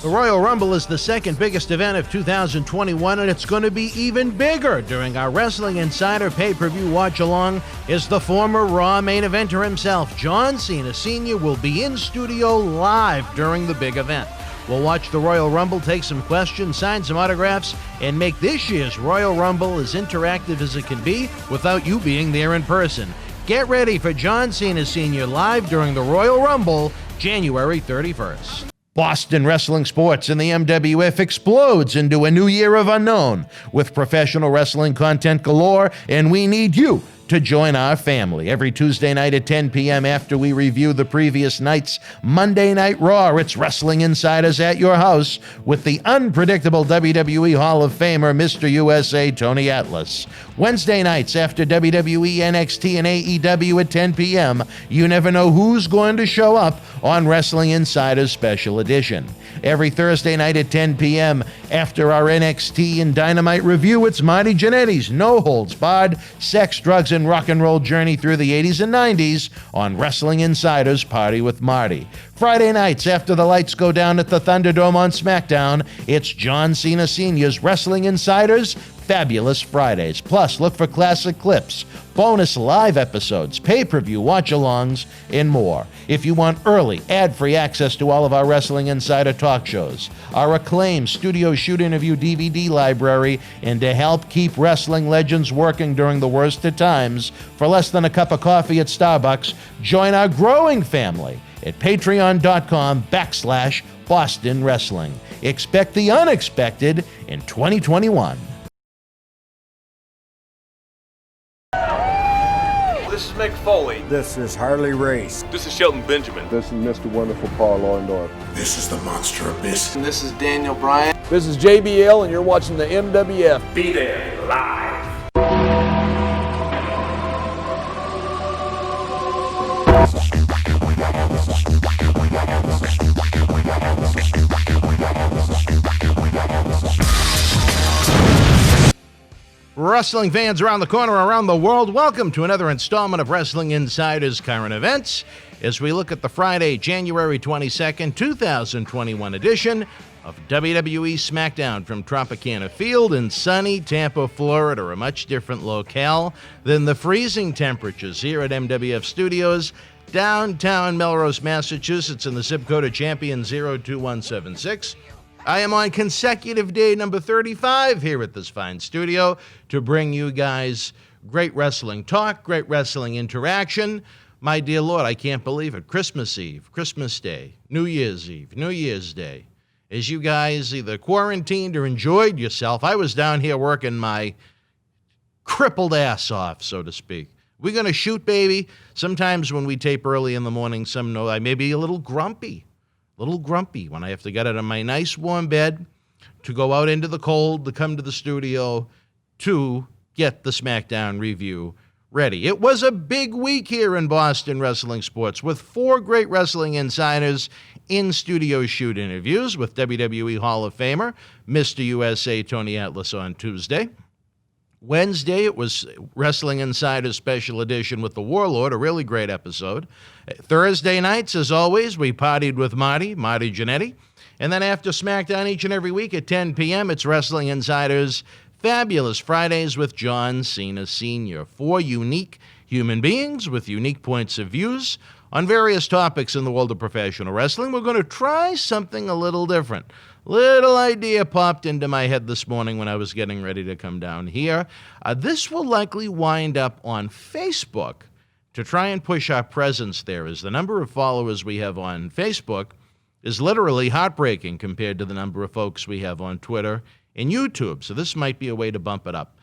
The Royal Rumble is the second biggest event of 2021, and it's going to be even bigger. During our Wrestling Insider pay-per-view watch-along is the former Raw main eventer himself. John Cena Sr. will be in studio live during the big event. We'll watch the Royal Rumble, take some questions, sign some autographs, and make this year's Royal Rumble as interactive as it can be without you being there in person. Get ready for John Cena Sr. live during the Royal Rumble, January 31st. Boston Wrestling Sports and the MWF explodes into a new year of unknown with professional wrestling content galore, and we need you to join our family. Every Tuesday night at 10 p.m. after we review the previous night's Monday Night Raw, it's Wrestling Insiders at your house with the unpredictable WWE Hall of Famer, Mr. USA, Tony Atlas. Wednesday nights after WWE, NXT, and AEW at 10 p.m., you never know who's going to show up on Wrestling Insiders Special Edition. Every Thursday night at 10 p.m. after our NXT and Dynamite review, it's Marty Jannetty's No Holds Barred Sex, Drugs, and Rock and Roll journey through the 80s and 90s on Wrestling Insiders Party with Marty. Friday nights after the lights go down at the Thunderdome on SmackDown, it's John Cena Sr.'s Wrestling Insiders Fabulous Fridays. Plus, look for classic clips, bonus live episodes, pay-per-view watch-alongs, and more. If you want early, ad-free access to all of our Wrestling Insider talk shows, our acclaimed studio shoot interview DVD library, and to help keep wrestling legends working during the worst of times, for less than a cup of coffee at Starbucks, join our growing family at patreon.com/Boston Wrestling. Expect the unexpected in 2021. This is Mick Foley. This is Harley Race. This is Shelton Benjamin. This is Mr. Wonderful Paul Orndorff. This is the Monster Abyss. And this is Daniel Bryan. This is JBL, and you're watching the MWF. Be there live. Wrestling fans around the corner, around the world, welcome to another installment of Wrestling Insider's Current Events as we look at the Friday, January 22nd, 2021 edition of WWE SmackDown from Tropicana Field in sunny Tampa, Florida, a much different locale than the freezing temperatures here at MWF Studios, downtown Melrose, Massachusetts, in the zip code of Champion 02176. I am on consecutive day number 35 here at this fine studio to bring you guys great wrestling talk, great wrestling interaction. My dear Lord, I can't believe it. Christmas Eve, Christmas Day, New Year's Eve, New Year's Day. As you guys either quarantined or enjoyed yourself, I was down here working my crippled ass off, so to speak. We're going to shoot, baby. Sometimes when we tape early in the morning, some know I may be a little grumpy when I have to get out of my nice warm bed to go out into the cold to come to the studio to get the SmackDown review ready. It was a big week here in Boston Wrestling Sports with 4 great wrestling insiders in studio shoot interviews with WWE Hall of Famer Mr. USA Tony Atlas on Tuesday. Wednesday, it was Wrestling Insider Special Edition with the Warlord, a really great episode. Thursday nights, as always, we partied with Marty Jannetty. And then after SmackDown each and every week at 10 p.m., it's Wrestling Insider's Fabulous Fridays with John Cena Sr. 4 unique human beings with unique points of views on various topics in the world of professional wrestling. We're going to try something a little different. Little idea popped into my head this morning when I was getting ready to come down here. This will likely wind up on Facebook to try and push our presence there, as the number of followers we have on Facebook is literally heartbreaking compared to the number of folks we have on Twitter and YouTube. So this might be a way to bump it up.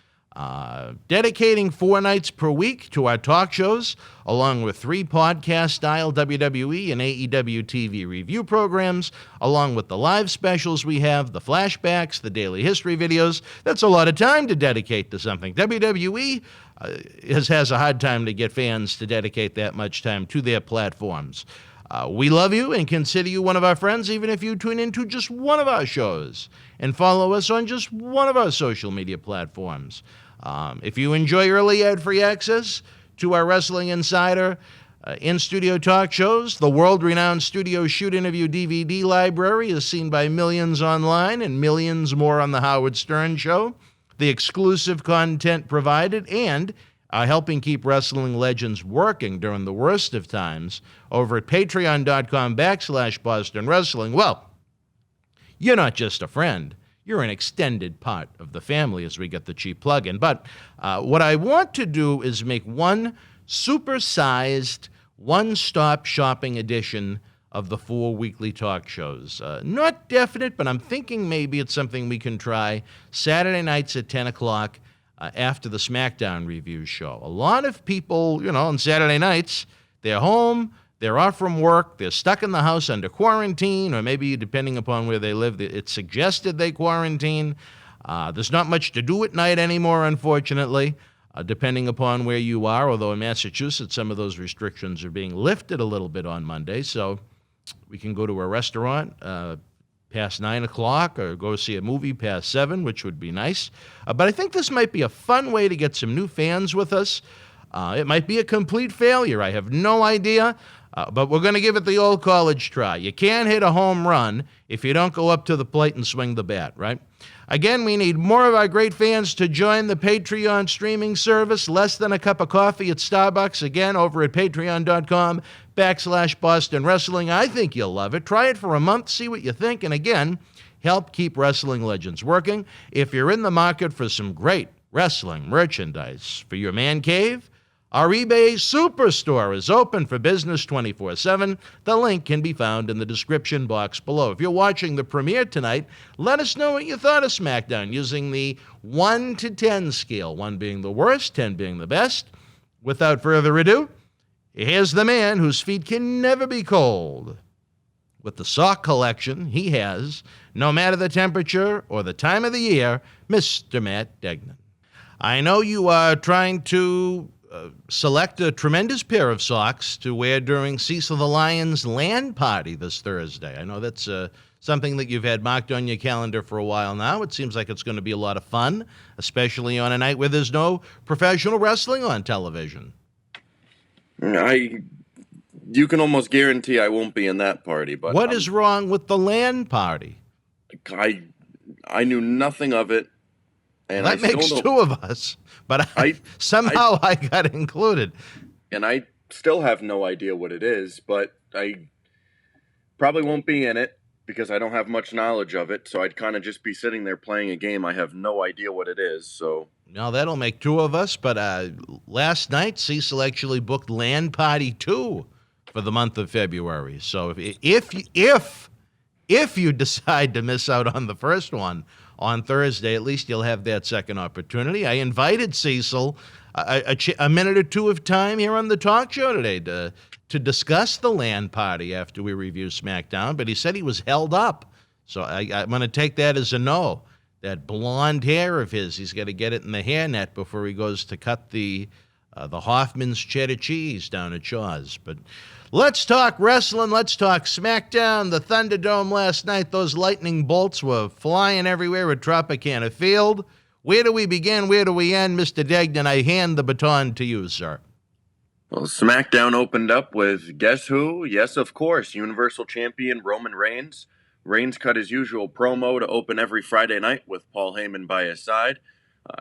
Dedicating 4 nights per week to our talk shows, along with 3 podcast-style WWE and AEW TV review programs, along with the live specials we have, the flashbacks, the daily history videos. That's a lot of time to dedicate to something. WWE has a hard time to get fans to dedicate that much time to their platforms. We love you and consider you one of our friends, even if you tune into just one of our shows and follow us on just one of our social media platforms. If you enjoy early ad-free access to our Wrestling Insider In-studio talk shows, the world-renowned studio shoot interview DVD library is seen by millions online and millions more on The Howard Stern Show. The exclusive content provided and helping keep wrestling legends working during the worst of times over at patreon.com/Boston Wrestling. Well, you're not just a friend. You're an extended part of the family, as we get the cheap plug-in. But what I want to do is make one super-sized, one-stop shopping edition of the 4 weekly talk shows. Not definite, but I'm thinking maybe it's something we can try Saturday nights at 10 o'clock after the SmackDown review show. A lot of people, on Saturday nights, they're home, they're off from work, they're stuck in the house under quarantine, or maybe depending upon where they live, it's suggested they quarantine. There's not much to do at night anymore, unfortunately, depending upon where you are, although in Massachusetts, some of those restrictions are being lifted a little bit on Monday, so we can go to a restaurant past 9 o'clock or go see a movie past 7, which would be nice. But I think this might be a fun way to get some new fans with us. It might be a complete failure. I have no idea. But we're going to give it the old college try. You can't hit a home run if you don't go up to the plate and swing the bat, right? Again, we need more of our great fans to join the Patreon streaming service. Less than a cup of coffee at Starbucks. Again, over at patreon.com/Boston Wrestling. I think you'll love it. Try it for a month, see what you think. And again, help keep wrestling legends working. If you're in the market for some great wrestling merchandise for your man cave, our eBay Superstore is open for business 24/7. The link can be found in the description box below. If you're watching the premiere tonight, let us know what you thought of SmackDown using the 1 to 10 scale, 1 being the worst, 10 being the best. Without further ado, here's the man whose feet can never be cold. With the sock collection he has, no matter the temperature or the time of the year, Mr. Matt Degnan. I know you are trying to select a tremendous pair of socks to wear during Cecil the Lion's land party this Thursday. I know that's something that you've had marked on your calendar for a while now. It seems like it's going to be a lot of fun, especially on a night where there's no professional wrestling on television. You can almost guarantee I won't be in that party. But what is wrong with the land party? I knew nothing of it. And that makes 2 of us, but somehow I got included. And I still have no idea what it is, but I probably won't be in it because I don't have much knowledge of it, so I'd kind of just be sitting there playing a game. I have no idea what it is, so... No, that'll make 2 of us, but last night Cecil actually booked Land Party 2 for the month of February, so if you decide to miss out on the first one, on Thursday, at least you'll have that second opportunity. I invited Cecil a minute or 2 of time here on the talk show today to discuss the land party after we review SmackDown, but he said he was held up. So I'm going to take that as a no. That blonde hair of his, he's got to get it in the hairnet before he goes to cut the Hoffman's cheddar cheese down at Shaw's. But let's talk wrestling. Let's talk SmackDown. The Thunderdome last night, those lightning bolts were flying everywhere at Tropicana Field. Where do we begin? Where do we end? Mr. Degnan, I hand the baton to you, sir. Well, SmackDown opened up with, guess who? Yes, of course, Universal Champion Roman Reigns. Reigns cut his usual promo to open every Friday night with Paul Heyman by his side.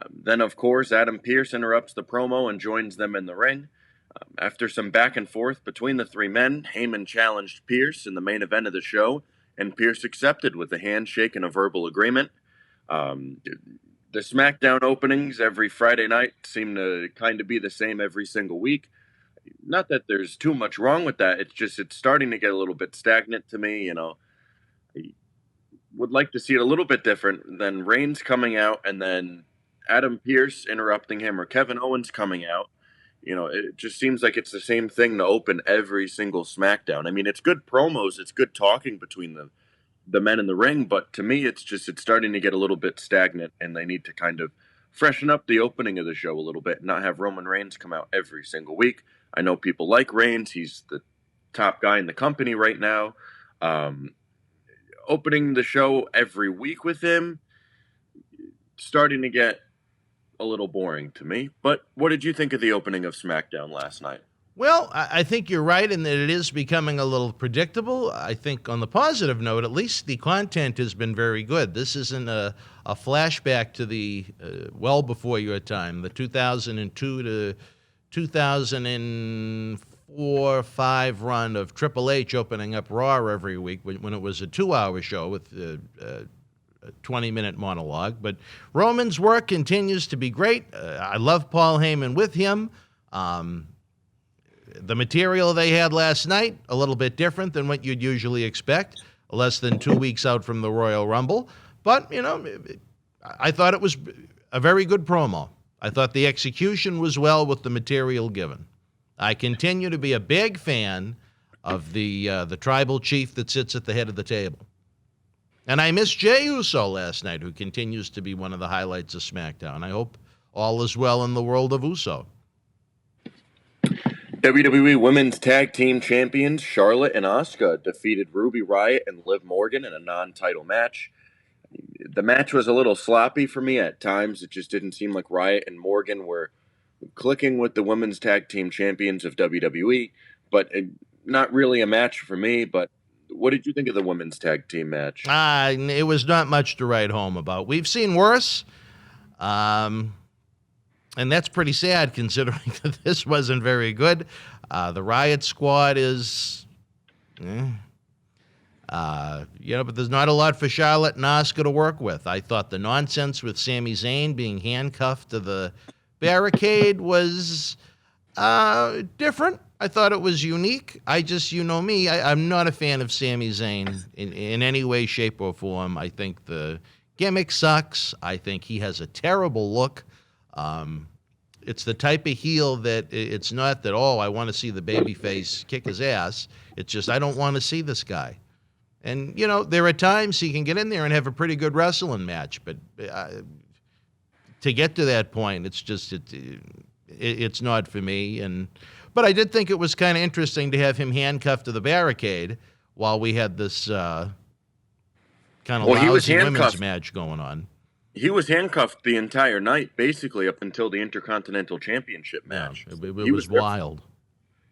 Then, of course, Adam Pearce interrupts the promo and joins them in the ring. After some back and forth between the 3 men, Heyman challenged Pearce in the main event of the show, and Pearce accepted with a handshake and a verbal agreement. The SmackDown openings every Friday night seem to kind of be the same every single week. Not that there's too much wrong with that. It's starting to get a little bit stagnant to me, I would like to see it a little bit different than Reigns coming out and then Adam Pearce interrupting him or Kevin Owens coming out. It just seems like it's the same thing to open every single SmackDown. I mean, it's good promos, it's good talking between the men in the ring, but to me, it's starting to get a little bit stagnant, and they need to kind of freshen up the opening of the show a little bit, and not have Roman Reigns come out every single week. I know people like Reigns; he's the top guy in the company right now. Opening the show every week with him, starting to get a little boring to me. But what did you think of the opening of SmackDown last night? Well, I think you're right in that it is becoming a little predictable. I think on the positive note, at least the content has been very good. This isn't a flashback to the well before your time, the 2002 to 2004-5 run of Triple H opening up Raw every week when it was a 2-hour show with a 20-minute monologue. But Roman's work continues to be great. I love Paul Heyman with him. The material they had last night, a little bit different than what you'd usually expect, less than 2 weeks out from the Royal Rumble. But, I thought it was a very good promo. I thought the execution was well with the material given. I continue to be a big fan of the tribal chief that sits at the head of the table. And I missed Jey Uso last night, who continues to be one of the highlights of SmackDown. I hope all is well in the world of Uso. WWE Women's Tag Team Champions Charlotte and Asuka defeated Ruby Riott and Liv Morgan in a non-title match. The match was a little sloppy for me at times. It just didn't seem like Riott and Morgan were clicking with the Women's Tag Team Champions of WWE, but not really a match for me. But what did you think of the Women's Tag Team match? It was not much to write home about. We've seen worse. And that's pretty sad considering that this wasn't very good. The Riot Squad is, but there's not a lot for Charlotte and Asuka to work with. I thought the nonsense with Sami Zayn being handcuffed to the barricade was different. I thought it was unique. Me, I'm not a fan of Sami Zayn in any way, shape, or form. I think the gimmick sucks. I think he has a terrible look. It's the type of heel that it's not that, I want to see the babyface kick his ass. It's just, I don't want to see this guy. And, there are times he can get in there and have a pretty good wrestling match. But to get to that point, it's just, it's not for me. But I did think it was kind of interesting to have him handcuffed to the barricade while we had this kind of lousy women's match going on. He was handcuffed the entire night, basically up until the Intercontinental Championship match. Yeah, it was wild.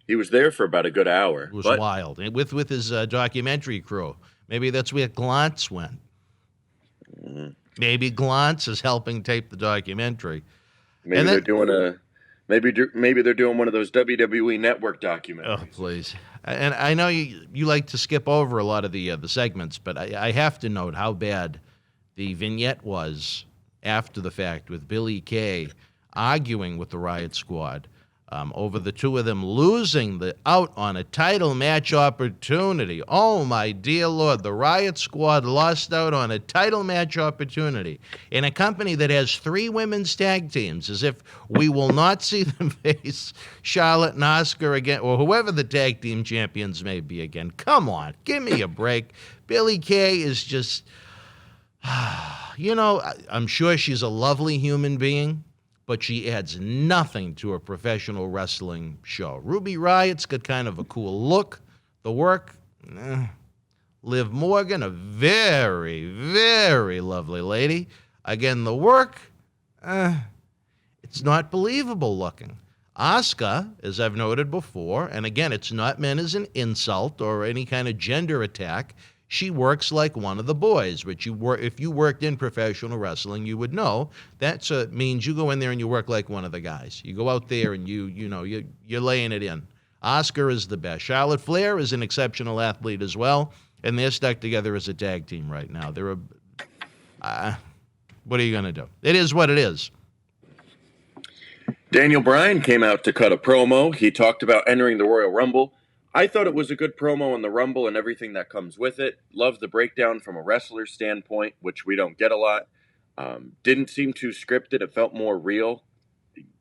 He was there for about a good hour. It was wild. And with his documentary crew. Maybe that's where Glantz went. Mm-hmm. Maybe Glantz is helping tape the documentary. Maybe they're doing maybe they're doing one of those WWE Network documentaries. Oh, please. And I know you like to skip over a lot of the segments, but I have to note how bad the vignette was after the fact with Billie Kay arguing with the Riot Squad over the two of them losing out on a title match opportunity. Oh, my dear Lord, the Riot Squad lost out on a title match opportunity in a company that has 3 women's tag teams, as if we will not see them face Charlotte and Asuka again, or whoever the tag team champions may be again. Come on, give me a break. Billie Kay is just... I'm sure she's a lovely human being, but she adds nothing to a professional wrestling show. Ruby Riott's got kind of a cool look. The work, Liv Morgan, a very, very lovely lady. Again, the work, it's not believable looking. Asuka, as I've noted before, and again, it's not meant as an insult or any kind of gender attack. She works like one of the boys, which if you worked in professional wrestling, you would know that means you go in there and you work like one of the guys. You go out there and you're laying it in. Asuka is the best. Charlotte Flair is an exceptional athlete as well, and they're stuck together as a tag team right now. What are you going to do? It is what it is. Daniel Bryan came out to cut a promo. He talked about entering the Royal Rumble. I thought it was a good promo in the Rumble and everything that comes with it. Loved the breakdown from a wrestler's standpoint, which we don't get a lot. Didn't seem too scripted. It felt more real.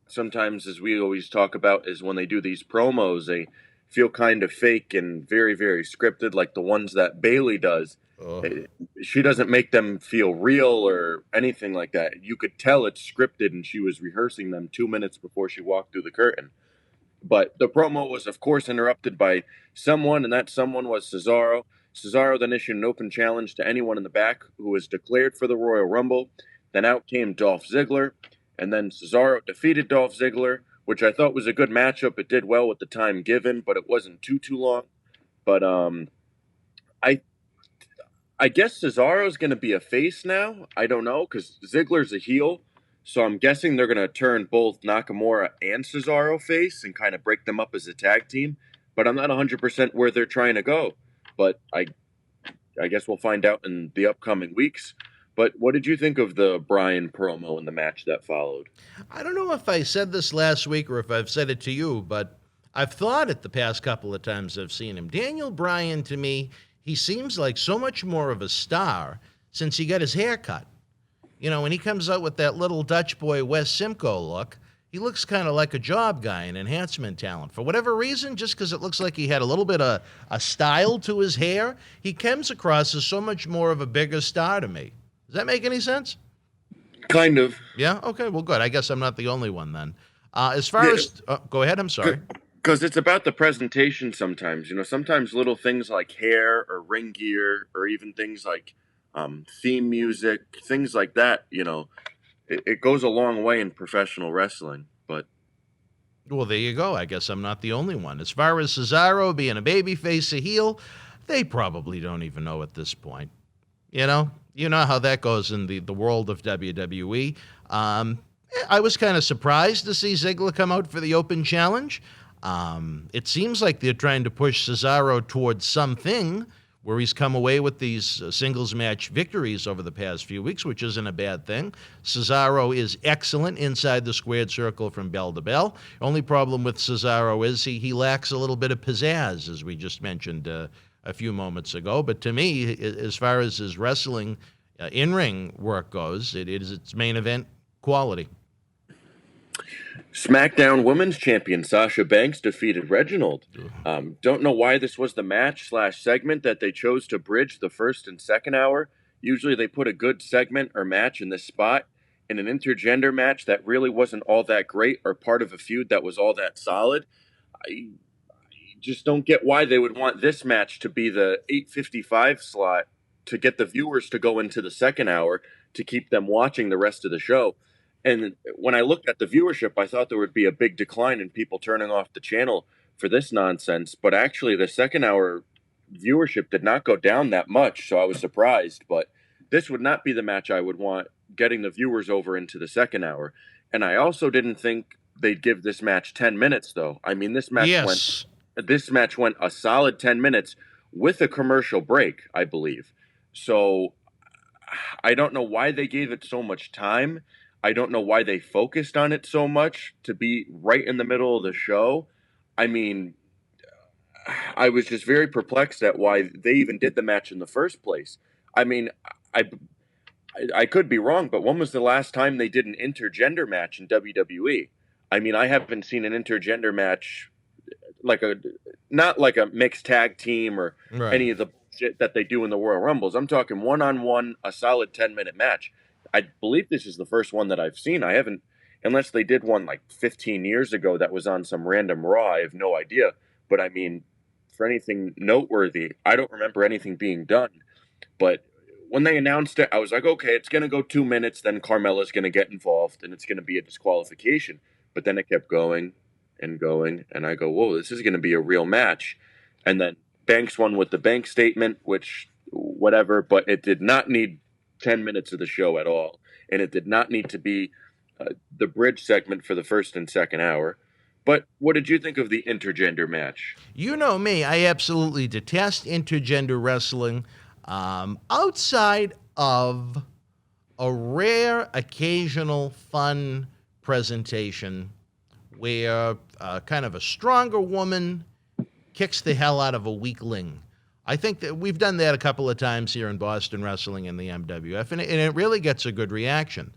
Sometimes, as we always talk about, is when they do these promos, they feel kind of fake and very, very scripted, like the ones that Bayley does. She doesn't make them feel real or anything like that. You could tell it's scripted, and she was rehearsing them 2 minutes before she walked through the curtain. But the promo was, of course, interrupted by someone, and that someone was Cesaro. Cesaro then issued an open challenge to anyone in the back who was declared for the Royal Rumble. Then out came Dolph Ziggler, and then Cesaro defeated Dolph Ziggler which I thought was a good matchup. It did well with the time given, but it wasn't too long. But I I guess Cesaro's going to be a face now. I don't know, because Ziggler's a heel. So I'm guessing they're going to turn both Nakamura and Cesaro face and kind of break them up as a tag team. But I'm not 100% where they're trying to go. But I guess we'll find out in the upcoming weeks. But what did you think of the Bryan promo in the match that followed? I don't know if I said this last week or if I've said it to you, but I've thought it the past couple of times I've seen him. Daniel Bryan, to me, he seems like so much more of a star since he got his hair cut. You know, when he comes out with that little Dutch boy Wes Simcoe look, he looks kind of like a job guy, an enhancement talent. For whatever reason, just because it looks like he had a little bit of a style to his hair, he comes across as so much more of a bigger star to me. Does that make any sense? Kind of. Yeah? Okay, well, good. I guess I'm not the only one then. As far as... go ahead, I'm sorry. Because it's about the presentation sometimes. You know, sometimes little things like hair or ring gear or even things like theme music, things like that, you know, it goes a long way in professional wrestling. But well, there you go. I guess I'm not the only one. As far as Cesaro being a babyface, a heel, they probably don't even know at this point. You know how that goes in the world of WWE. I was kind of surprised to see Ziggler come out for the open challenge. It seems like they're trying to push Cesaro towards something where he's come away with these singles match victories over the past few weeks, which isn't a bad thing. Cesaro is excellent inside the squared circle from bell to bell. Only problem with Cesaro is he lacks a little bit of pizzazz, as we just mentioned a few moments ago. But to me, as far as his wrestling in-ring work goes, it is its main event quality. SmackDown Women's Champion Sasha Banks defeated Reginald. Don't know why this was the match/segment that they chose to bridge the first and second hour. Usually they put a good segment or match in this spot. In an intergender match that really wasn't all that great or part of a feud that was all that solid. I just don't get why they would want this match to be the 8:55 slot to get the viewers to go into the second hour to keep them watching the rest of the show. And when I looked at the viewership, I thought there would be a big decline in people turning off the channel for this nonsense. But actually, the second hour viewership did not go down that much, so I was surprised. But this would not be the match I would want getting the viewers over into the second hour. And I also didn't think they'd give this match 10 minutes, though. I mean, this match went a solid 10 minutes with a commercial break, I believe. So I don't know why they gave it so much time. I don't know why they focused on it so much to be right in the middle of the show. I mean, I was just very perplexed at why they even did the match in the first place. I mean, I could be wrong, but when was the last time they did an intergender match in WWE? I mean, I haven't seen an intergender match not like a mixed tag team or any of the shit that they do in the Royal Rumbles. I'm talking one-on-one, a solid 10-minute match. I believe this is the first one that I've seen. I haven't, unless they did one like 15 years ago that was on some random Raw. I have no idea. But I mean, for anything noteworthy, I don't remember anything being done. But when they announced it, I was like, okay, it's going to go 2 minutes. Then Carmella's going to get involved and it's going to be a disqualification. But then it kept going and going. And I go, whoa, this is going to be a real match. And then Banks won with the bank statement, which whatever, but it did not need 10 minutes of the show at all. And it did not need to be the bridge segment for the first and second hour. But what did you think of the intergender match? You know me, I absolutely detest intergender wrestling. Outside of a rare, occasional, fun presentation where kind of a stronger woman kicks the hell out of a weakling. I think that we've done that a couple of times here in Boston Wrestling and the MWF, and it really gets a good reaction.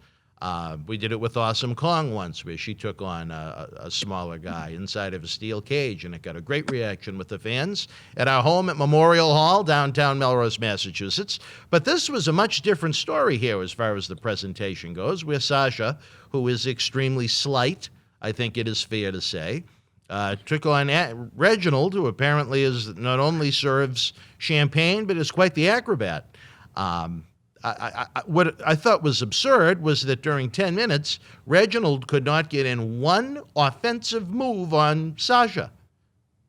We did it with Awesome Kong once, where she took on a smaller guy inside of a steel cage, and it got a great reaction with the fans at our home at Memorial Hall, downtown Melrose, Massachusetts. But this was a much different story here as far as the presentation goes, where Sasha, who is extremely slight, I think it is fair to say, took on Reginald, who apparently is not only serves champagne, but is quite the acrobat. what I thought was absurd was that during 10 minutes, Reginald could not get in one offensive move on Sasha.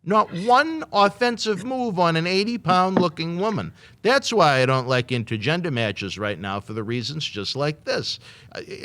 Not one offensive move on an 80-pound looking woman. That's why I don't like intergender matches right now, for the reasons just like this.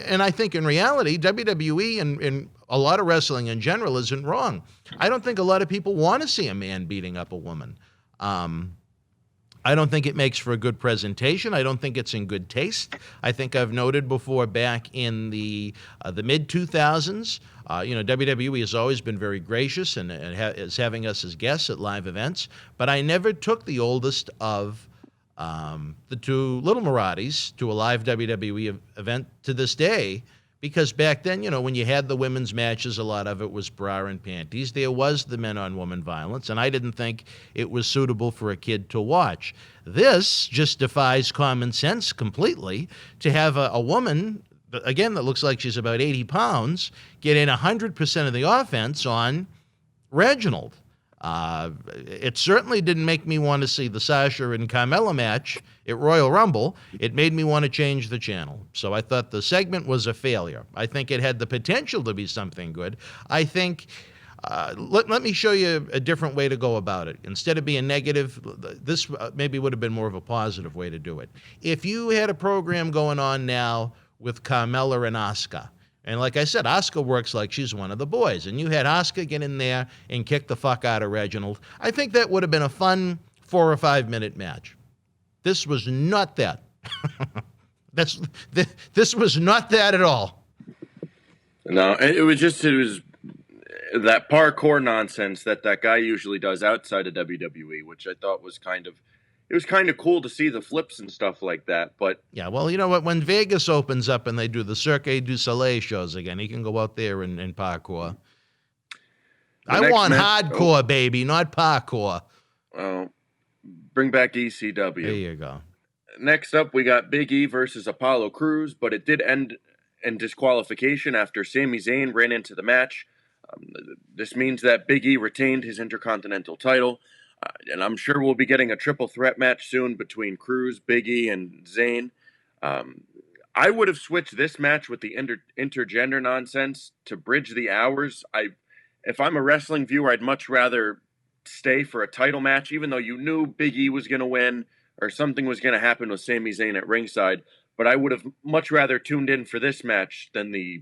And I think in reality, WWE and a lot of wrestling in general isn't wrong. I don't think a lot of people want to see a man beating up a woman. I don't think it makes for a good presentation. I don't think it's in good taste. I think I've noted before back in the mid-2000s, WWE has always been very gracious and is having us as guests at live events, but I never took the oldest of the two little Mirades to a live WWE event to this day, because back then, when you had the women's matches, a lot of it was bra and panties. There was the men-on-woman violence, and I didn't think it was suitable for a kid to watch. This just defies common sense completely, to have a woman, again, that looks like she's about 80 pounds, get in 100% of the offense on Reginald. It certainly didn't make me want to see the Sasha and Carmella match at Royal Rumble. It made me want to change the channel. So I thought the segment was a failure. I think it had the potential to be something good. I think, let me show you a different way to go about it. Instead of being negative, this maybe would have been more of a positive way to do it. If you had a program going on now with Carmella and Asuka, and like I said, Asuka works like she's one of the boys, and you had Asuka get in there and kick the fuck out of Reginald, I think that would have been a fun 4 or 5 minute match. This was not that. This was not that at all. No, it was that parkour nonsense that guy usually does outside of WWE, which I thought was kind of cool to see the flips and stuff like that. But yeah, well, you know what? When Vegas opens up and they do the Cirque du Soleil shows again, he can go out there and parkour. I want hardcore, baby, not parkour. Oh, bring back ECW. There you go. Next up, we got Big E versus Apollo Crews, but it did end in disqualification after Sami Zayn ran into the match. This means that Big E retained his Intercontinental title. And I'm sure we'll be getting a triple threat match soon between Crews, Big E, and Zayn. I would have switched this match with the intergender nonsense to bridge the hours. If I'm a wrestling viewer, I'd much rather stay for a title match, even though you knew Big E was going to win or something was going to happen with Sami Zayn at ringside. But I would have much rather tuned in for this match than the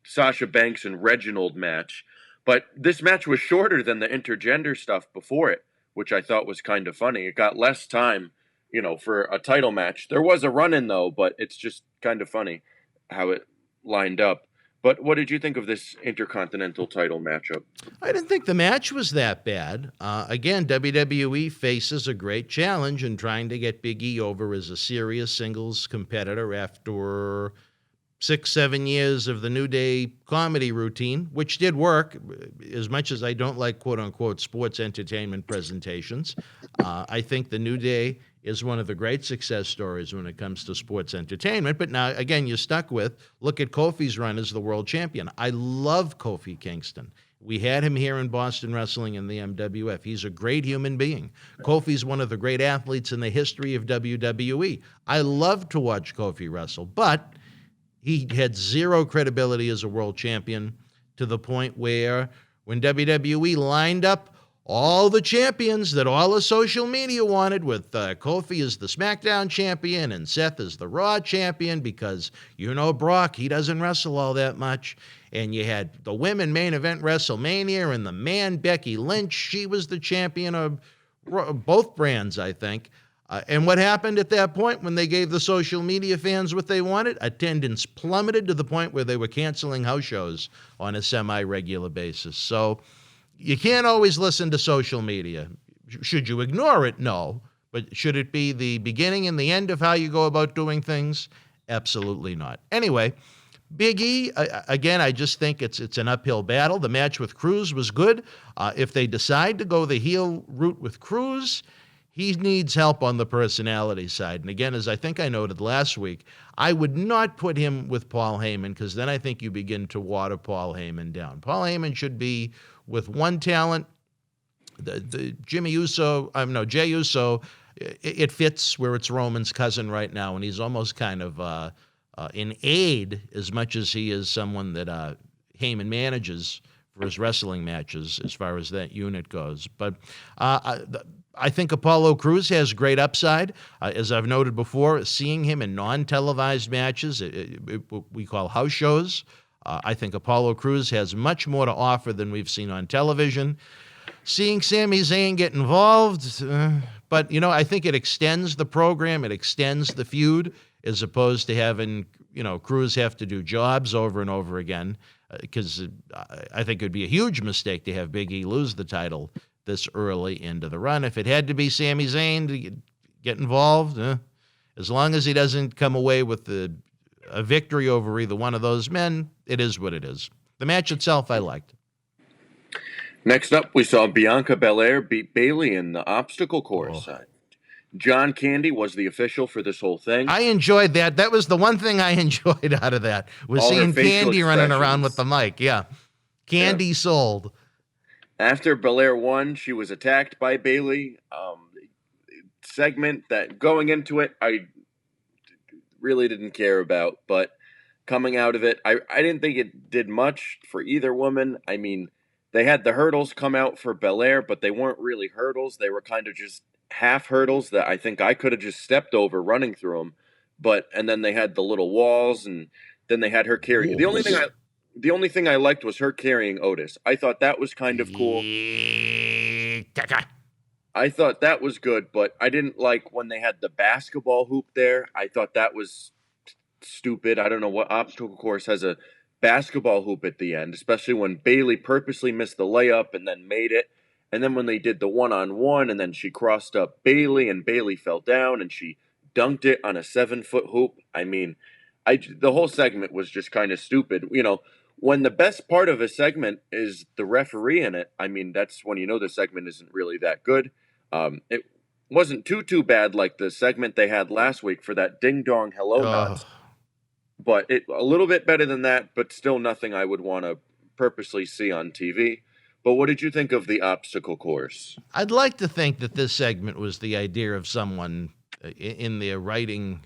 Sasha Banks and Reginald match. But this match was shorter than the intergender stuff before it, which I thought was kind of funny. It got less time, for a title match. There was a run-in, though, but it's just kind of funny how it lined up. But what did you think of this Intercontinental title matchup? I didn't think the match was that bad. Again, WWE faces a great challenge in trying to get Big E over as a serious singles competitor after 6-7 years of the New Day comedy routine, which did work, as much as I don't like quote-unquote sports entertainment presentations. I think the New Day is one of the great success stories when it comes to sports entertainment. But now, again, you're stuck with, look at Kofi's run as the world champion. I love Kofi Kingston. We had him here in Boston Wrestling in the MWF. He's a great human being. Kofi's one of the great athletes in the history of WWE. I love to watch Kofi wrestle, but he had zero credibility as a world champion, to the point where when WWE lined up all the champions that all of social media wanted, with Kofi as the SmackDown champion and Seth as the Raw champion, because Brock, he doesn't wrestle all that much. And you had the women main event WrestleMania and the man Becky Lynch. She was the champion of both brands, I think. And what happened at that point when they gave the social media fans what they wanted? Attendance plummeted to the point where they were canceling house shows on a semi-regular basis. So you can't always listen to social media. Should you ignore it? No. But should it be the beginning and the end of how you go about doing things? Absolutely not. Anyway, Big E, again, I just think it's an uphill battle. The match with Crews was good. If they decide to go the heel route with Crews, he needs help on the personality side. And again, as I think I noted last week, I would not put him with Paul Heyman, because then I think you begin to water Paul Heyman down. Paul Heyman should be with one talent, Jey Uso, it fits where it's Roman's cousin right now, and he's almost kind of an aide as much as he is someone that Heyman manages for his wrestling matches as far as that unit goes. But I think Apollo Crews has great upside. As I've noted before, seeing him in non-televised matches, we call house shows, I think Apollo Crews has much more to offer than we've seen on television. Seeing Sami Zayn get involved, but, I think it extends the program, it extends the feud, as opposed to having, Crews have to do jobs over and over again, because I think it would be a huge mistake to have Big E lose the title this early into the run. If it had to be Sami Zayn to get involved, as long as he doesn't come away with a victory over either one of those men, it is what it is. The match itself I liked. Next up, we saw Bianca Belair beat Bayley in the obstacle course. John Candy was the official for this whole thing. I enjoyed that. That was the one thing I enjoyed out of that, was All seeing her facial Candy running around expressions. with the mic. Yeah. Candy sold. After Belair won, she was attacked by Bayley. Segment that going into it, I really didn't care about, but coming out of it, I didn't think it did much for either woman. I mean, they had the hurdles come out for Belair, but they weren't really hurdles. They were kind of just half hurdles that I think I could have just stepped over running through them. And then they had the little walls, and then they had her carry. The only thing I liked was her carrying Otis. I thought that was kind of cool. I thought that was good, but I didn't like when they had the basketball hoop there. I thought that was stupid. I don't know what obstacle course has a basketball hoop at the end, especially when Bayley purposely missed the layup and then made it. And then when they did the one-on-one, and then she crossed up Bayley, and Bayley fell down, and she dunked it on a 7-foot hoop. I mean, the whole segment was just kind of stupid. When the best part of a segment is the referee in it, I mean, that's when the segment isn't really that good. It wasn't too bad like the segment they had last week for that ding-dong hello nods. But a little bit better than that, but still nothing I would want to purposely see on TV. But what did you think of the obstacle course? I'd like to think that this segment was the idea of someone in their writing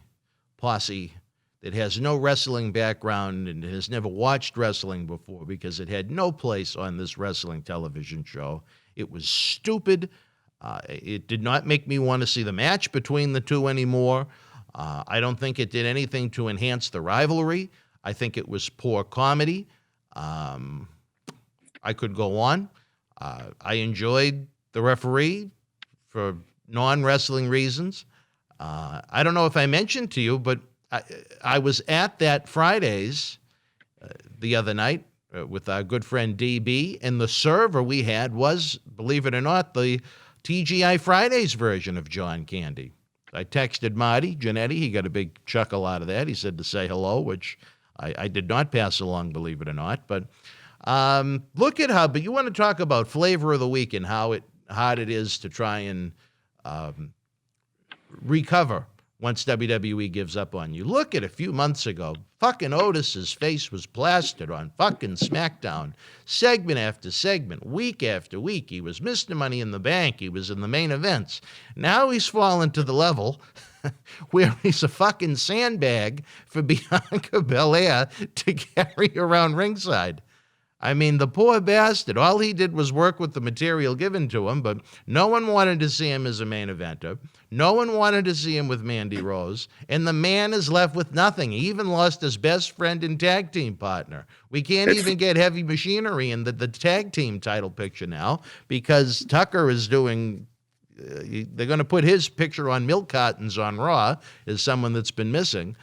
posse that has no wrestling background and has never watched wrestling before, because it had no place on this wrestling television show. It was stupid. It did not make me want to see the match between the two anymore. I don't think it did anything to enhance the rivalry. I think it was poor comedy. I could go on. I enjoyed the referee for non-wrestling reasons. I don't know if I mentioned to you, but I was at that Fridays the other night with our good friend DB, and the server we had was, believe it or not, the TGI Fridays version of John Candy. I texted Marty Jannetty. He got a big chuckle out of that. He said to say hello, which I did not pass along, believe it or not. But look at how, but you want to talk about flavor of the week and how hard it is to try and recover once WWE gives up on you. Look at a few months ago, fucking Otis's face was plastered on fucking SmackDown. Segment after segment, week after week. He was Mr. Money in the Bank. He was in the main events. Now he's fallen to the level where he's a fucking sandbag for Bianca Belair to carry around ringside. I mean, the poor bastard, all he did was work with the material given to him, but no one wanted to see him as a main eventer. No one wanted to see him with Mandy Rose, and the man is left with nothing. He even lost his best friend and tag team partner. We can't even get Heavy Machinery in the tag team title picture now, because Tucker is doing... they're going to put his picture on milk cartons on Raw as someone that's been missing.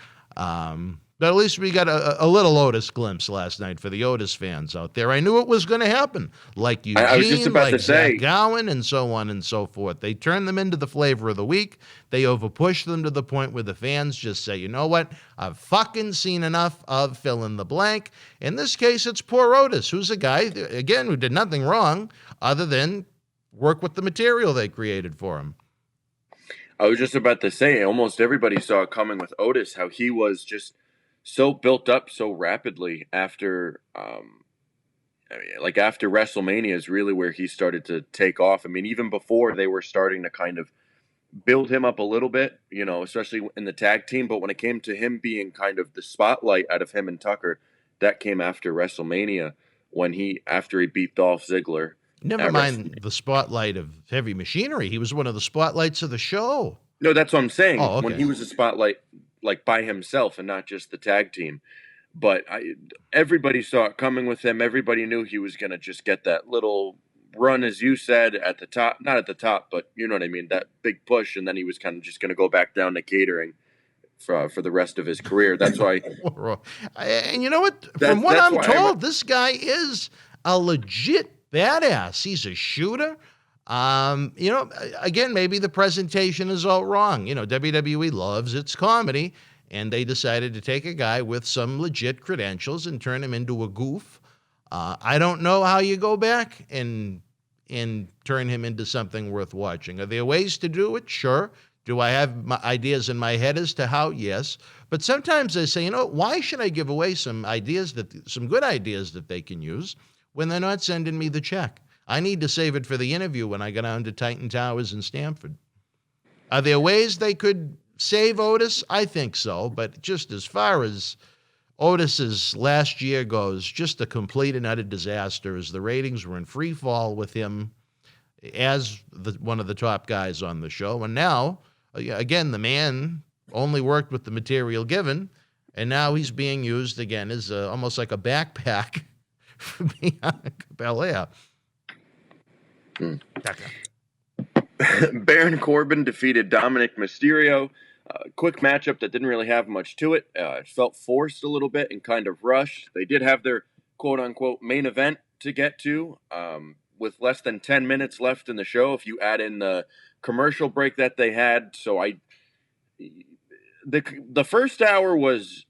But at least we got a little Otis glimpse last night for the Otis fans out there. I knew it was going to happen, like Eugene, I was just about to say. Zach Gowen, and so on and so forth. They turned them into the flavor of the week. They overpushed them to the point where the fans just say, you know what? I've fucking seen enough of fill in the blank. In this case, it's poor Otis, who's a guy, again, who did nothing wrong other than work with the material they created for him. I was just about to say, almost everybody saw it coming with Otis, how he was just so built up so rapidly after, after WrestleMania is really where he started to take off. I mean, even before they were starting to kind of build him up a little bit, especially in the tag team. But when it came to him being kind of the spotlight out of him and Tucker, that came after WrestleMania after he beat Dolph Ziggler. Never mind the spotlight of heavy machinery. He was one of the spotlights of the show. No, that's what I'm saying. Oh, okay. When he was a spotlight, like by himself and not just the tag team. But everybody saw it coming with him. Everybody knew he was going to just get that little run, as you said, at the top. Not at the top, but you know what I mean, that big push, and then he was kind of just going to go back down to catering for the rest of his career. That's why. And you know what? From what I'm told, this guy is a legit badass. He's a shooter. Again, maybe the presentation is all wrong. WWE loves its comedy, and they decided to take a guy with some legit credentials and turn him into a goof. I don't know how you go back and turn him into something worth watching. Are there ways to do it? Sure. Do I have my ideas in my head as to how? Yes. But sometimes I say, why should I give away some good ideas that they can use when they're not sending me the check? I need to save it for the interview when I go down to Titan Towers in Stamford. Are there ways they could save Otis? I think so, but just as far as Otis's last year goes, just a complete and utter disaster, as the ratings were in free fall with him as one of the top guys on the show. And now, again, the man only worked with the material given, and now he's being used again as almost like a backpack for Bianca Belair. Baron Corbin defeated Dominic Mysterio. Quick matchup that didn't really have much to it. It felt forced a little bit and kind of rushed. They did have their quote-unquote main event to get to with less than 10 minutes left in the show if you add in the commercial break that they had. So the first hour was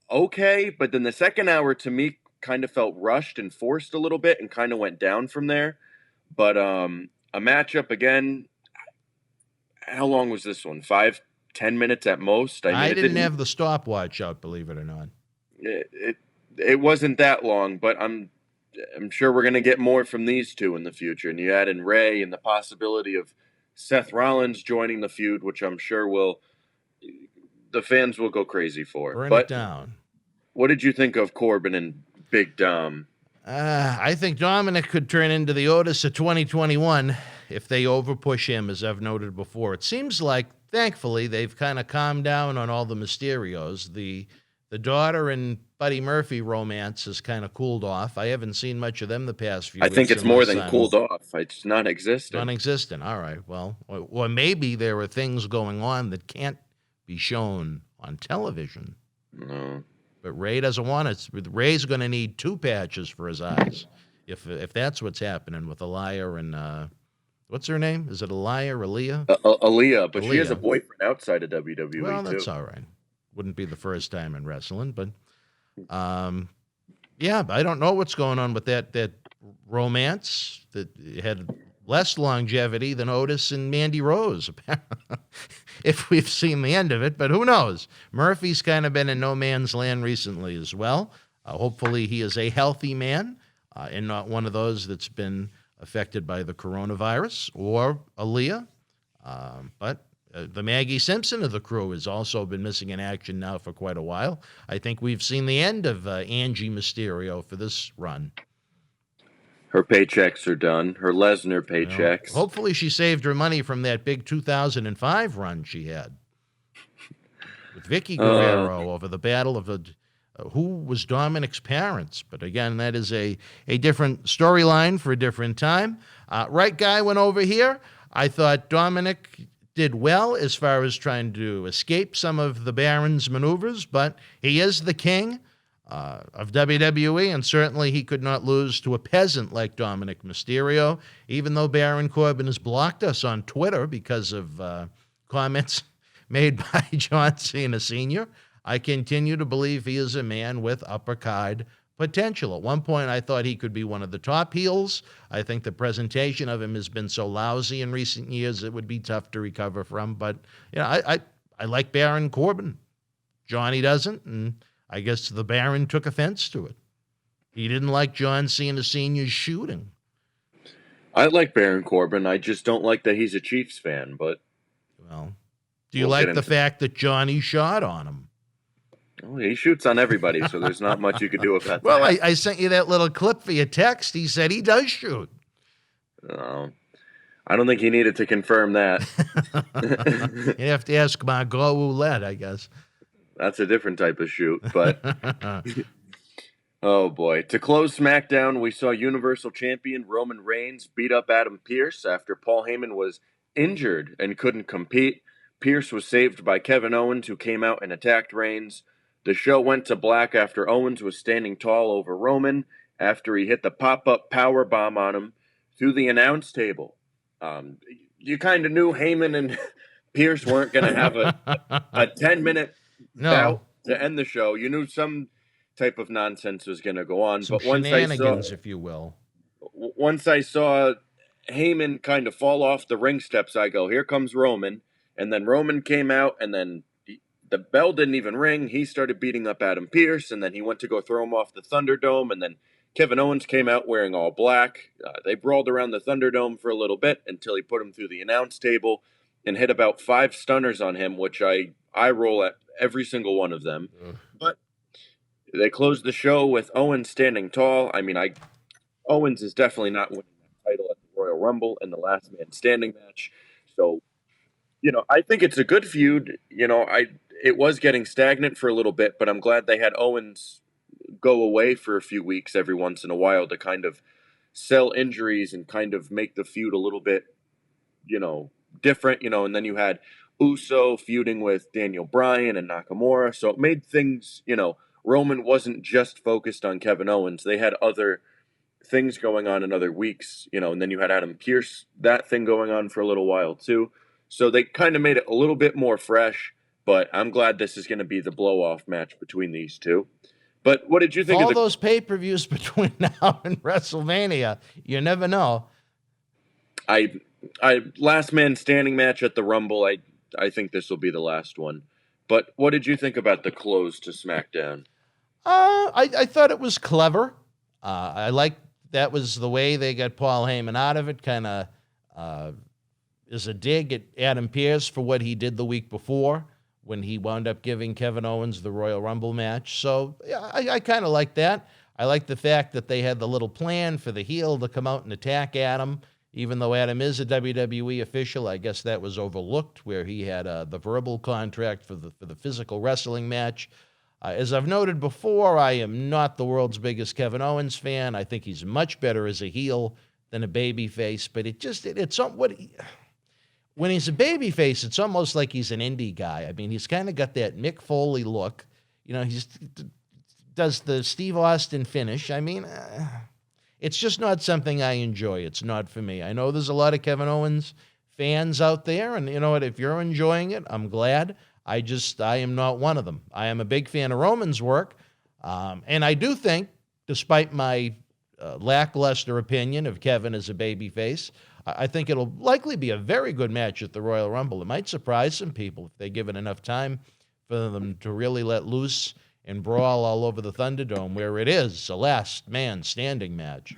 okay, but then the second hour to me kind of felt rushed and forced a little bit and kind of went down from there. But a matchup again, how long was this one? 5-10 minutes at most? I didn't have the stopwatch out, believe it or not. It wasn't that long, but I'm sure we're going to get more from these two in the future. And you add in Ray and the possibility of Seth Rollins joining the feud, which I'm sure the fans will go crazy for. Burn it down. What did you think of Corbin and Big Dom? I think Dominic could turn into the Otis of 2021 if they overpush him, as I've noted before. It seems like, thankfully, they've kind of calmed down on all the Mysterios. The daughter and Buddy Murphy romance has kind of cooled off. I haven't seen much of them the past few weeks. I think it's more than cooled off. It's non-existent. Non-existent. All right. Well, or maybe there are things going on that can't be shown on television. No. But Ray doesn't want it. Ray's going to need 2 patches for his eyes, if that's what's happening with Aaliyah and what's her name? Is it Aaliyah? Aaliyah, but she has a boyfriend outside of WWE. Well, that's all right. Wouldn't be the first time in wrestling, but yeah, I don't know what's going on with that romance that had less longevity than Otis and Mandy Rose, apparently, if we've seen the end of it, but who knows? Murphy's kind of been in no man's land recently as well. Hopefully he is a healthy man and not one of those that's been affected by the coronavirus or Aaliyah. But the Maggie Simpson of the crew has also been missing in action now for quite a while. I think we've seen the end of Angie Mysterio for this run. Her paychecks are done. Her Lesnar paychecks. Hopefully she saved her money from that big 2005 run she had with Vicky Guerrero over the battle of who was Dominic's parents. But again, that is a different storyline for a different time. Right guy went over here. I thought Dominic did well as far as trying to escape some of the Baron's maneuvers, but he is the king of WWE, and certainly he could not lose to a peasant like Dominic Mysterio, even though Baron Corbin has blocked us on Twitter because of comments made by John Cena Sr. I continue to believe he is a man with upper card potential. At one point, I thought he could be one of the top heels. I think the presentation of him has been so lousy in recent years it would be tough to recover from. But I like Baron Corbin. Johnny doesn't, and I guess the Baron took offense to it. He didn't like John Cena Sr.'s shooting. I like Baron Corbin. I just don't like that he's a Chiefs fan, but Well, do you We'll like get the into- fact that Johnny shot on him? Well, he shoots on everybody, so there's not much you could do about Well, that. I sent you that little clip via text. He said he does shoot. I don't think he needed to confirm that. You have to ask Margot Ouellette, I guess. That's a different type of shoot, but oh boy. To close SmackDown, we saw Universal Champion Roman Reigns beat up Adam Pearce after Paul Heyman was injured and couldn't compete. Pearce was saved by Kevin Owens, who came out and attacked Reigns. The show went to black after Owens was standing tall over Roman after he hit the pop-up power bomb on him through the announce table. You kind of knew Heyman and Pearce weren't going to have a 10-minute bout to end the show. You knew some type of nonsense was going to go on. Some but once shenanigans, if you will. Once I saw Heyman kind of fall off the ring steps, I go, here comes Roman. And then Roman came out, and then the bell didn't even ring. He started beating up Adam Pearce, and then he went to go throw him off the Thunderdome, and then Kevin Owens came out wearing all black. They brawled around the Thunderdome for a little bit until he put him through the announce table and hit about 5 stunners on him, which I roll at every single one of them. But they closed the show with Owens standing tall. I mean, Owens is definitely not winning that title at the Royal Rumble in the last man standing match. So, I think it's a good feud. It was getting stagnant for a little bit, but I'm glad they had Owens go away for a few weeks every once in a while to kind of sell injuries and kind of make the feud a little bit, different, and then you had Uso feuding with Daniel Bryan and Nakamura. So it made things, Roman wasn't just focused on Kevin Owens. They had other things going on in other weeks, and then you had Adam Pearce, that thing going on for a little while too. So they kind of made it a little bit more fresh, but I'm glad this is going to be the blow-off match between these two. But what did you think all of those pay-per-views between now and WrestleMania? You never know. I last man standing match at the Rumble. I think this will be the last one. But what did you think about the close to SmackDown? I thought it was clever. I like that was the way they got Paul Heyman out of it. Kind of is a dig at Adam Pearce for what he did the week before when he wound up giving Kevin Owens the Royal Rumble match. So yeah, I kind of like that. I like the fact that they had the little plan for the heel to come out and attack Adam, even though Adam is a WWE official. I guess that was overlooked where he had the verbal contract for the physical wrestling match. As I've noted before, I am not the world's biggest Kevin Owens fan. I think he's much better as a heel than a babyface, but it's what. When he's a babyface, it's almost like he's an indie guy. I mean, he's kind of got that Mick Foley look. He does the Steve Austin finish. I mean, it's just not something I enjoy. It's not for me. I know there's a lot of Kevin Owens fans out there, and you know what? If you're enjoying it, I'm glad. I am not one of them. I am a big fan of Roman's work, and I do think, despite my lackluster opinion of Kevin as a babyface, I think it'll likely be a very good match at the Royal Rumble. It might surprise some people if they give it enough time for them to really let loose and brawl all over the Thunderdome, where it is a last man standing match.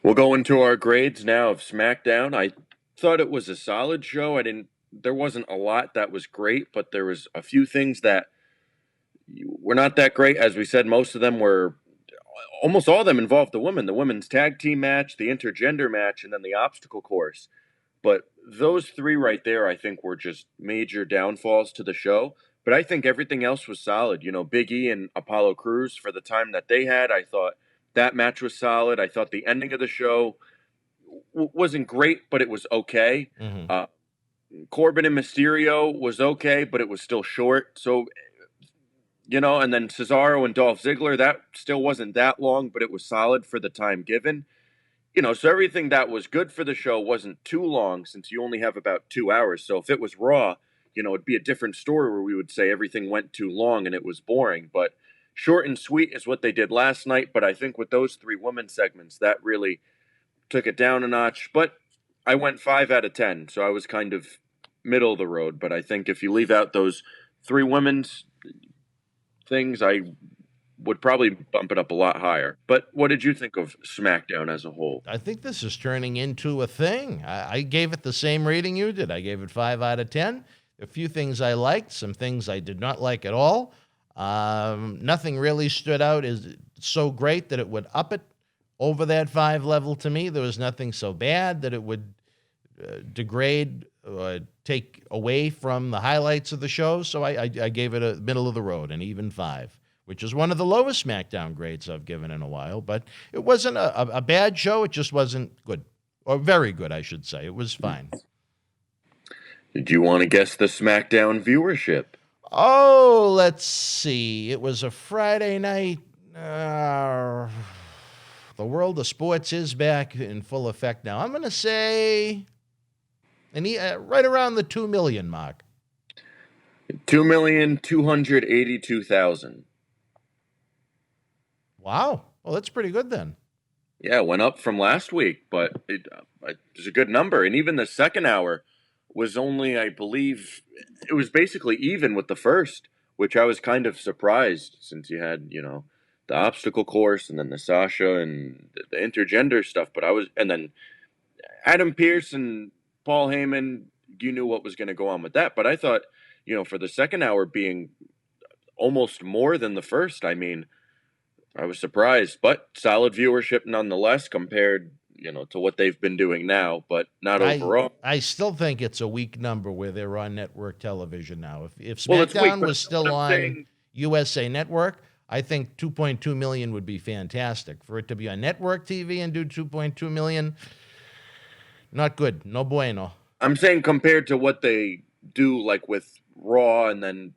We'll go into our grades now of SmackDown. I thought it was a solid show. There wasn't a lot that was great, but there was a few things that were not that great. As we said, most of them were. Almost all of them involved the women, the women's tag team match, the intergender match, and then the obstacle course. But those three right there, I think, were just major downfalls to the show. But I think everything else was solid. Big E and Apollo Crews, for the time that they had, I thought that match was solid. I thought the ending of the show wasn't great, but it was okay. Mm-hmm. Corbin and Mysterio was okay, but it was still short. So, and then Cesaro and Dolph Ziggler, that still wasn't that long, but it was solid for the time given. So everything that was good for the show wasn't too long, since you only have about 2 hours. So if it was Raw, it'd be a different story where we would say everything went too long and it was boring. But short and sweet is what they did last night. But I think with those 3 women segments, that really took it down a notch. But I went 5 out of 10, so I was kind of middle of the road. But I think if you leave out those 3 women's things, I would probably bump it up a lot higher. But what did you think of SmackDown as a whole? I think this is turning into a thing. I gave it the same rating you did. I gave it 5 out of 10. A few things I liked, some things I did not like at all. Nothing really stood out as so great that it would up it over that 5 level to me. There was nothing so bad that it would degrade or take away from the highlights of the show. So I gave it a middle of the road, an even 5, which is one of the lowest SmackDown grades I've given in a while. But it wasn't a bad show. It just wasn't good, or very good, I should say. It was fine. Did you want to guess the SmackDown viewership? Oh, let's see. It was a Friday night. The world of sports is back in full effect now. I'm going to say right around the 2 million mark. 2,282,000. Wow. Well, that's pretty good then. Yeah, it went up from last week, but it was a good number. And even the second hour was only, I believe, it was basically even with the first, which I was kind of surprised since you had, the obstacle course and then the Sasha and the intergender stuff. And then Adam Pearce and Paul Heyman, you knew what was going to go on with that. But I thought, for the second hour being almost more than the first, I mean, I was surprised, but solid viewership nonetheless compared, to what they've been doing now, but not overall. I still think it's a weak number where they're on network television now. If SmackDown was still on USA Network, I think 2.2 million would be fantastic. For it to be on network TV and do 2.2 million, not good. No bueno. I'm saying compared to what they do, like with Raw, and then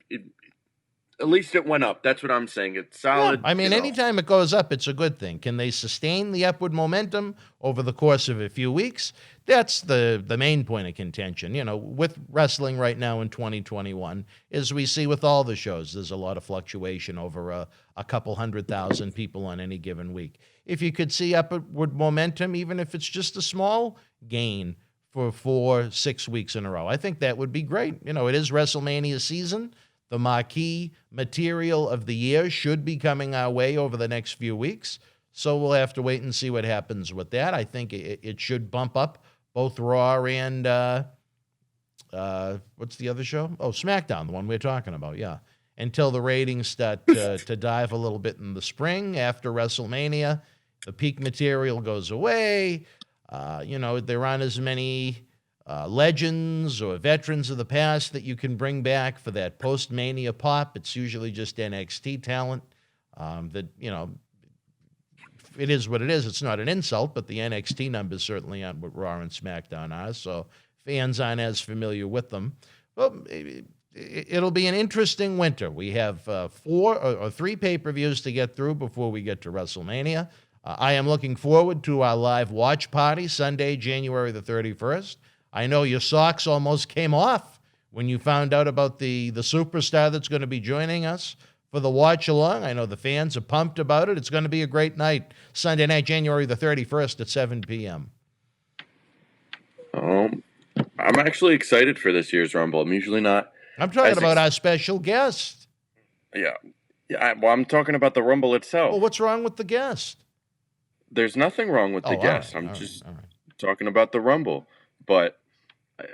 at least it went up. That's what I'm saying. It's solid. Yeah, I mean, anytime it goes up, it's a good thing. Can they sustain the upward momentum over the course of a few weeks? That's the main point of contention. With wrestling right now in 2021, as we see with all the shows, there's a lot of fluctuation over a couple 100,000 people on any given week. If you could see upward momentum, even if it's just a small gain for 4-6 weeks in a row, I think that would be great. It is WrestleMania season. The marquee material of the year should be coming our way over the next few weeks. So we'll have to wait and see what happens with that. I think it should bump up both Raw and what's the other show? Oh, SmackDown, the one we're talking about, yeah. Until the ratings start to dive a little bit in the spring after WrestleMania. The peak material goes away. There aren't as many legends or veterans of the past that you can bring back for that post-Mania pop. It's usually just NXT talent it is what it is. It's not an insult, but the NXT numbers certainly aren't what Raw and SmackDown are, so fans aren't as familiar with them. Well, it'll be an interesting winter. We have 4 or 3 pay-per-views to get through before we get to WrestleMania. I am looking forward to our live watch party Sunday, January the 31st. I know your socks almost came off when you found out about the superstar that's going to be joining us for the watch along. I know the fans are pumped about it. It's going to be a great night, Sunday night, January the 31st at 7 p.m. I'm actually excited for this year's Rumble. I'm usually not. I'm talking about our special guest. Yeah. I'm talking about the Rumble itself. Well, what's wrong with the guest? There's nothing wrong with the guest. I'm just talking about the Rumble. But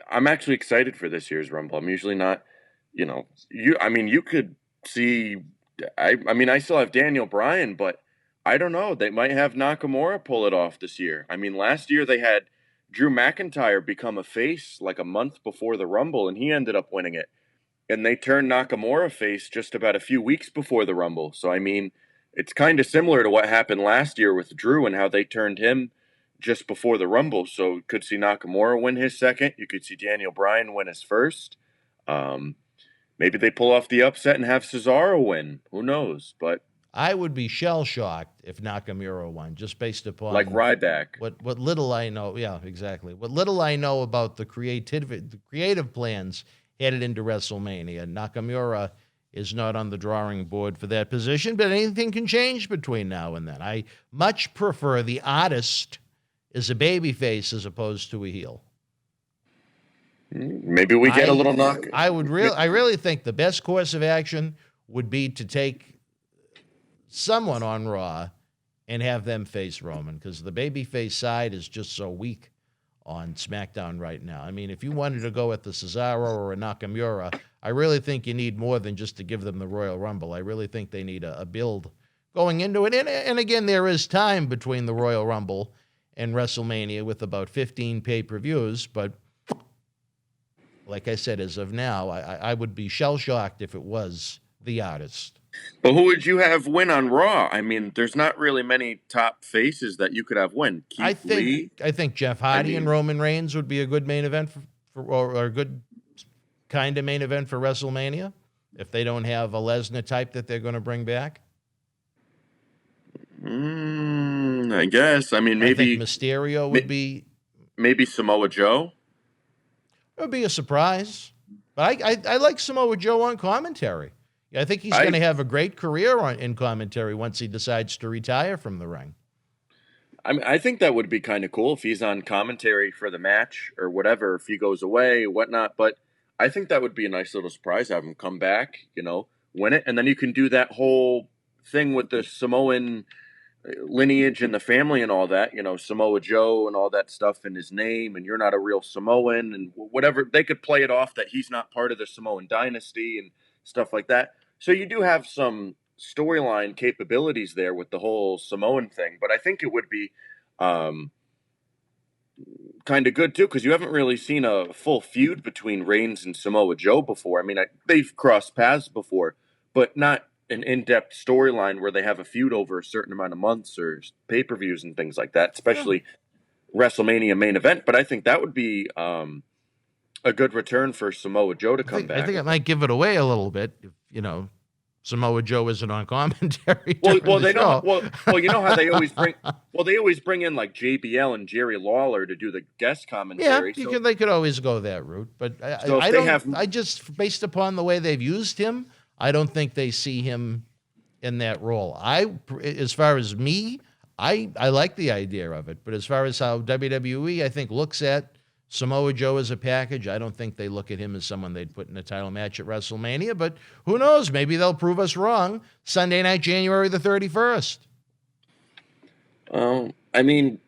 I'm actually excited for this year's Rumble. I'm usually not, you could see, I still have Daniel Bryan, but I don't know. They might have Nakamura pull it off this year. I mean, last year they had Drew McIntyre become a face like a month before the Rumble, and he ended up winning it. And they turned Nakamura face just about a few weeks before the Rumble. So, I mean, it's kind of similar to what happened last year with Drew and how they turned him just before the Rumble. So you could see Nakamura win his second. You could see Daniel Bryan win his first. Maybe they pull off the upset and have Cesaro win. Who knows? But I would be shell-shocked if Nakamura won, just based upon like Ryback. What little I know. Yeah, exactly. What little I know about the creative plans headed into WrestleMania. Nakamura is not on the drawing board for that position, but anything can change between now and then. I much prefer the artist is a babyface as opposed to a heel. Maybe we get a little knock. I really think the best course of action would be to take someone on Raw and have them face Roman, because the babyface side is just so weak on SmackDown right now. I mean, if you wanted to go with the Cesaro or a Nakamura, I really think you need more than just to give them the Royal Rumble. I really think they need a build going into it. And again, there is time between the Royal Rumble and WrestleMania with about 15 pay-per-views, but like I said, as of now, I would be shell-shocked if it was the artist. But who would you have win on Raw? I mean, there's not really many top faces that you could have win. Keith Lee? I think Jeff Hardy and Roman Reigns would be a good main event or a good kind of main event for WrestleMania if they don't have a Lesnar type that they're going to bring back. I guess. I mean, maybe I think Mysterio would be. Maybe Samoa Joe. It would be a surprise, but I like Samoa Joe on commentary. I think he's going to have a great career in commentary once he decides to retire from the ring. I mean, I think that would be kind of cool if he's on commentary for the match or whatever, if he goes away, whatnot. But I think that would be a nice little surprise, have him come back, win it. And then you can do that whole thing with the Samoan lineage and the family and all that, Samoa Joe and all that stuff in his name, and you're not a real Samoan and whatever. They could play it off that he's not part of the Samoan dynasty and stuff like that. So you do have some storyline capabilities there with the whole Samoan thing, but I think it would be kind of good too, because you haven't really seen a full feud between Reigns and Samoa Joe before. I mean, they've crossed paths before, but not an in-depth storyline where they have a feud over a certain amount of months or pay-per-views and things like that, especially WrestleMania main event. But I think that would be a good return for Samoa Joe to come back. I think it might give it away a little bit if, Samoa Joe isn't on commentary. Well, they don't. Well, you know how they always bring. Well, they always bring in like JBL and Jerry Lawler to do the guest commentary. Yeah, they could always go that route, but I just based upon the way they've used him, I don't think they see him in that role. As far as me, I like the idea of it, but as far as how WWE, I think, looks at Samoa Joe as a package, I don't think they look at him as someone they'd put in a title match at WrestleMania, but who knows? Maybe they'll prove us wrong Sunday night, January the 31st. I mean,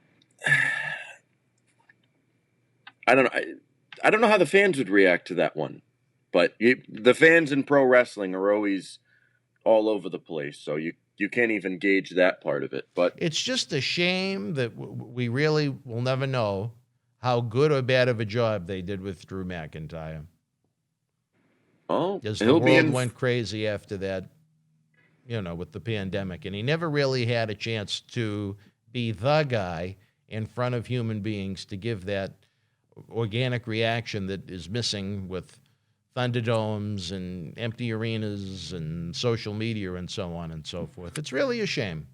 I don't know. I don't know how the fans would react to that one, but the fans in pro wrestling are always all over the place, so you can't even gauge that part of it. But it's just a shame that we really will never know how good or bad of a job they did with Drew McIntyre. Oh, because the world went crazy after that, with the pandemic, and he never really had a chance to be the guy in front of human beings to give that organic reaction that is missing with Thunderdomes and empty arenas and social media and so on and so forth. It's really a shame.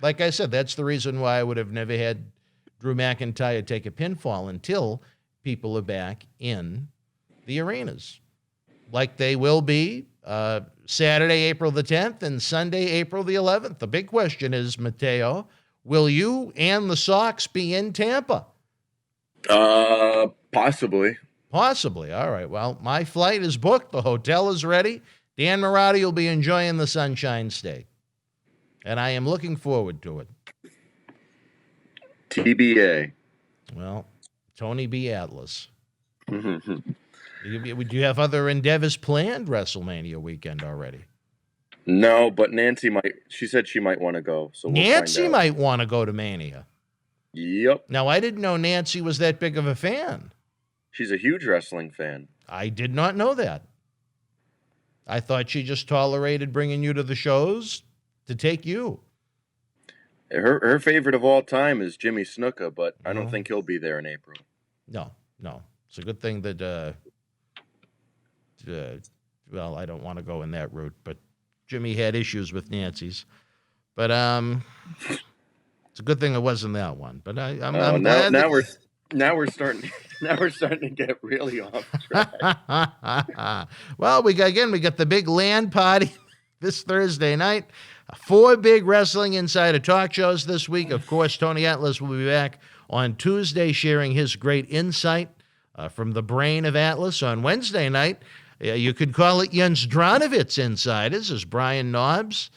Like I said, that's the reason why I would have never had Drew McIntyre take a pinfall until people are back in the arenas, like they will be Saturday, April the 10th, and Sunday, April the 11th. The big question is, Mateo, will you and the Sox be in Tampa? Possibly. Possibly. All right. Well, my flight is booked. The hotel is ready. Dan Mirade will be enjoying the Sunshine State, and I am looking forward to it. TBA. Well, Tony B. Atlas. Would you have other endeavors planned WrestleMania weekend already? No, but Nancy might. She said she might want to go. So Nancy might want to go to Mania. Yep. Now, I didn't know Nancy was that big of a fan. She's a huge wrestling fan. I did not know that. I thought she just tolerated bringing you to the shows to take you. Her favorite of all time is Jimmy Snuka, but I don't think he'll be there in April. No. It's a good thing that, well, I don't want to go in that route, but Jimmy had issues with Nancy's. But it's a good thing it wasn't that one. But I'm glad. Now we're starting to get really off track. Well, we got the big land party this Thursday night. 4 big Wrestling Insider talk shows this week. Of course, Tony Atlas will be back on Tuesday sharing his great insight from the brain of Atlas. On Wednesday night, you could call it Jens Dranovitz Insiders, as Brian Knobs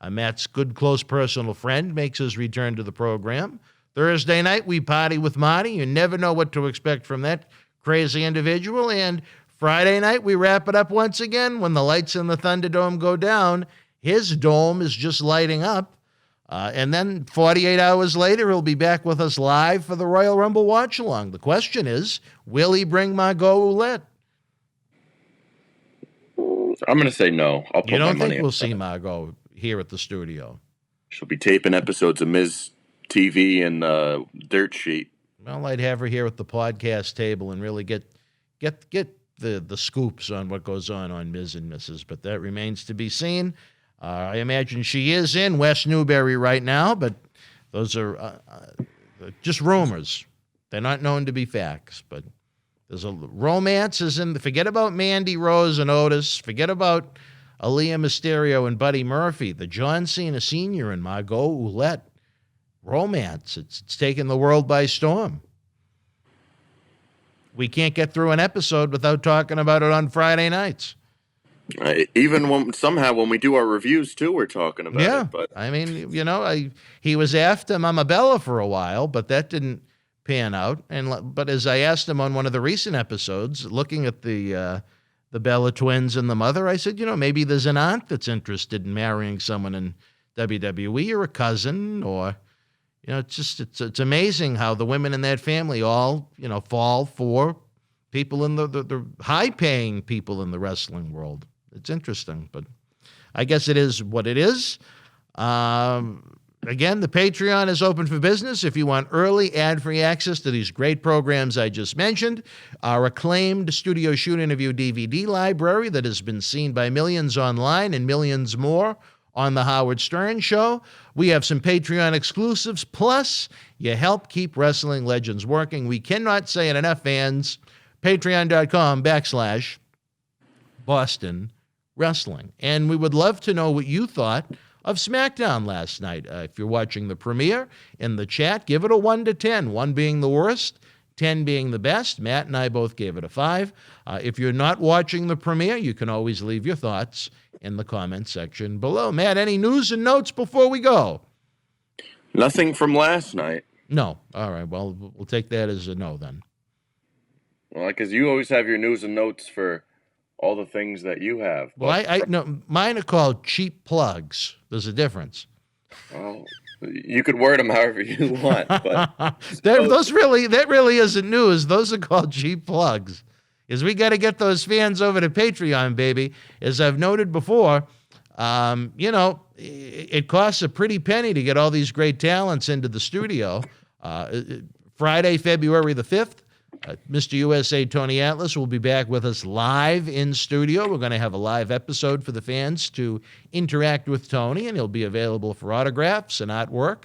Matt's good, close personal friend makes his return to the program. Thursday night, we party with Marty. You never know what to expect from that crazy individual. And Friday night, we wrap it up once again when the lights in the Thunderdome go down. His dome is just lighting up. And then 48 hours later, he'll be back with us live for the Royal Rumble watch-along. The question is, will he bring Margot Ouellette? I'm going to say no. I'll put You my don't money think we'll on see that. Margot here at the studio? She'll be taping episodes of Ms. TV and Dirt Sheet. Well, I'd have her here at the podcast table and really get the scoops on what goes on Ms. and Mrs., but that remains to be seen. I imagine she is in West Newbury right now, but those are just rumors. They're not known to be facts, but there's a romance is in. Forget about Mandy Rose and Otis. Forget about Aaliyah Mysterio and Buddy Murphy. The John Cena Sr. and Margot Ouellette romance. It's taken the world by storm. We can't get through an episode without talking about it on Friday nights. Even when we do our reviews too, we're talking about it. But I mean, he was after Mama Bella for a while, but that didn't pan out. But as I asked him on one of the recent episodes, looking at the Bella twins and the mother, I said, maybe there's an aunt that's interested in marrying someone in WWE or a cousin, or it's amazing how the women in that family all fall for people in the high-paying people in the wrestling world. It's interesting, but I guess it is what it is. Again, the Patreon is open for business if you want early ad-free access to these great programs I just mentioned. Our acclaimed studio shoot interview DVD library that has been seen by millions online and millions more on The Howard Stern Show. We have some Patreon exclusives, plus you help keep wrestling legends working. We cannot say it enough, fans. Patreon.com/Boston Wrestling. And we would love to know what you thought of SmackDown last night. If you're watching the premiere, in the chat, give it a 1 to 10, 1 being the worst, 10 being the best. Matt and I both gave it a 5. If you're not watching the premiere, you can always leave your thoughts in the comment section below. Matt, any news and notes before we go? Nothing from last night. No. All right. Well, we'll take that as a no then. Well, because you always have your news and notes for all the things that you have. Well, I no, mine are called cheap plugs. There's a difference. Well, you could word them however you want, but that really isn't news. Those are called cheap plugs. Is we got to get those fans over to Patreon, baby. As I've noted before, it costs a pretty penny to get all these great talents into the studio. Friday, February the 5th, Mr. USA Tony Atlas will be back with us live in studio. We're going to have a live episode for the fans to interact with Tony, and he'll be available for autographs and artwork.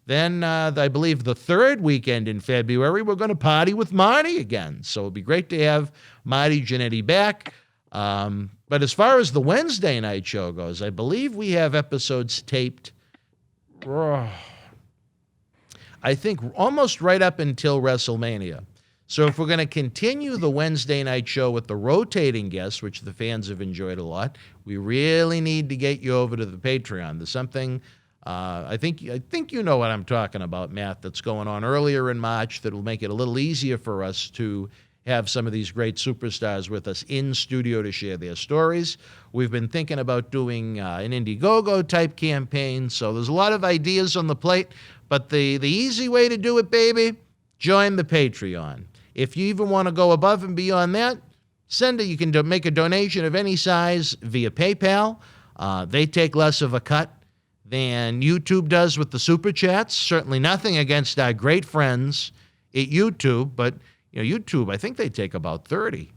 Then, I believe the third weekend in February, we're going to party with Marty again. So it'll be great to have Marty Jannetty back. But as far as the Wednesday night show goes, I believe we have episodes taped, I think, almost right up until WrestleMania. So if we're going to continue the Wednesday night show with the rotating guests, which the fans have enjoyed a lot, we really need to get you over to the Patreon. There's something, I think you know what I'm talking about, Matt, that's going on earlier in March that will make it a little easier for us to have some of these great superstars with us in studio to share their stories. We've been thinking about doing an Indiegogo type campaign, so there's a lot of ideas on the plate, but the easy way to do it, baby, join the Patreon. If you even want to go above and beyond that, you can make a donation of any size via PayPal. They take less of a cut than YouTube does with the Super Chats. Certainly nothing against our great friends at YouTube, but YouTube, I think they take about 30.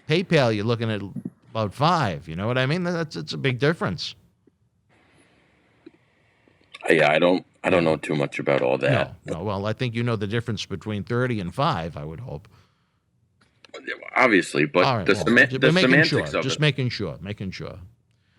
PayPal, you're looking at about 5. You know what I mean? It's a big difference. Yeah, I don't know too much about all that. No. Well, I think you know the difference between 30 and 5, I would hope. Obviously, but right, the semantics of it. Just making sure.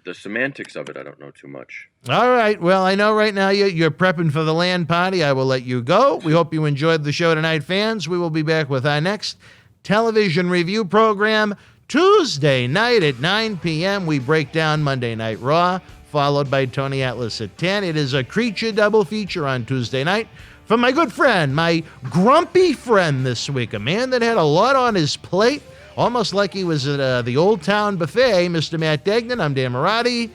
The semantics of it, I don't know too much. All right. Well, I know right now you're prepping for the LAN party. I will let you go. We hope you enjoyed the show tonight, fans. We will be back with our next television review program Tuesday night at 9 p.m. We break down Monday Night Raw, followed by Tony Atlas at 10. It is a creature double feature on Tuesday night from my good friend, my grumpy friend this week, a man that had a lot on his plate, almost like he was at the Old Town Buffet, Mr. Matt Degnan. I'm Dan Mirade.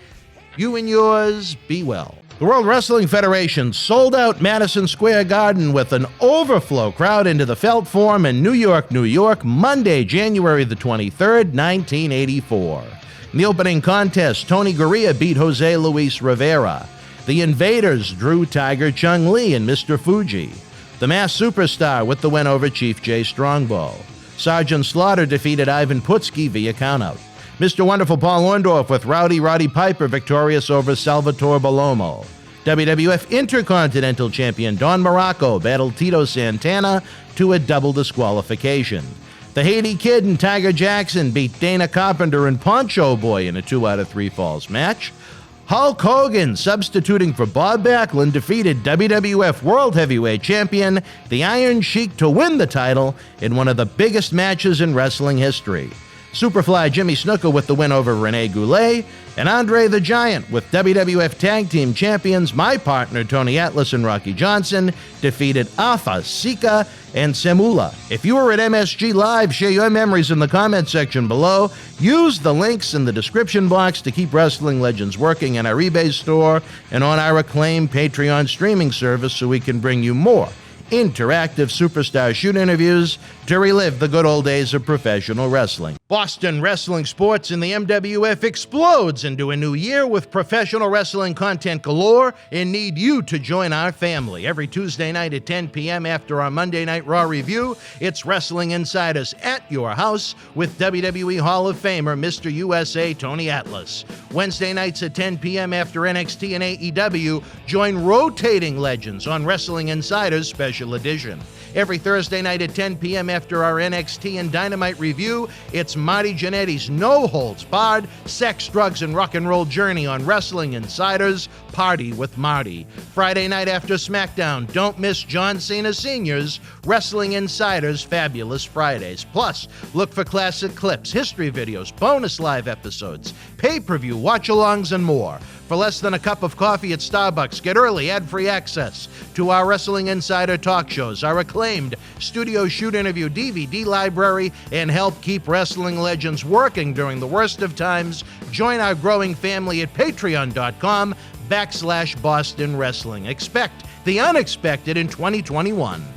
You and yours, be well. The World Wrestling Federation sold out Madison Square Garden with an overflow crowd into the Felt Forum in New York, New York, Monday, January the 23rd, 1984. In the opening contest, Tony Gurria beat Jose Luis Rivera. The Invaders drew Tiger Chung Lee and Mr. Fuji. The Masked Superstar with the win over Chief Jay Strongbow. Sergeant Slaughter defeated Ivan Putski via countout. Mr. Wonderful Paul Orndorff with Roddy Piper victorious over Salvatore Bellomo. WWF Intercontinental Champion Don Morocco battled Tito Santana to a double disqualification. The Haiti Kid and Tiger Jackson beat Dana Carpenter and Poncho Boy in a 2 out of 3 falls match. Hulk Hogan, substituting for Bob Backlund, defeated WWF World Heavyweight Champion the Iron Sheik to win the title in one of the biggest matches in wrestling history. Superfly Jimmy Snuka with the win over Rene Goulet, and Andre the Giant with WWF Tag Team Champions, my partner Tony Atlas and Rocky Johnson, defeated Afa, Sika, and Semula. If you were at MSG Live, share your memories in the comment section below. Use the links in the description box to keep Wrestling Legends working in our eBay store and on our acclaimed Patreon streaming service so we can bring you more interactive superstar shoot interviews to relive the good old days of professional wrestling. Boston wrestling sports in the MWF explodes into a new year with professional wrestling content galore and need you to join our family. Every Tuesday night at 10 p.m. after our Monday Night Raw review, it's Wrestling Insiders at your house with WWE Hall of Famer Mr. USA Tony Atlas. Wednesday nights at 10 p.m. after NXT and AEW, join rotating legends on Wrestling Insiders Special Edition. Every Thursday night at 10 p.m. after our NXT and Dynamite review, it's Marty Jannetty's No Holds Barred Sex, Drugs, and Rock and Roll journey on Wrestling Insiders Party with Marty. Friday night after SmackDown, don't miss John Cena Sr.'s Wrestling Insiders Fabulous Fridays. Plus, look for classic clips, history videos, bonus live episodes, pay-per-view watch-alongs, and more. For less than a cup of coffee at Starbucks, get early ad-free access to our Wrestling Insider talk shows, our acclaimed studio shoot interview DVD library, and help keep wrestling legends working during the worst of times. Join our growing family at patreon.com/Boston Wrestling. Expect the unexpected in 2021.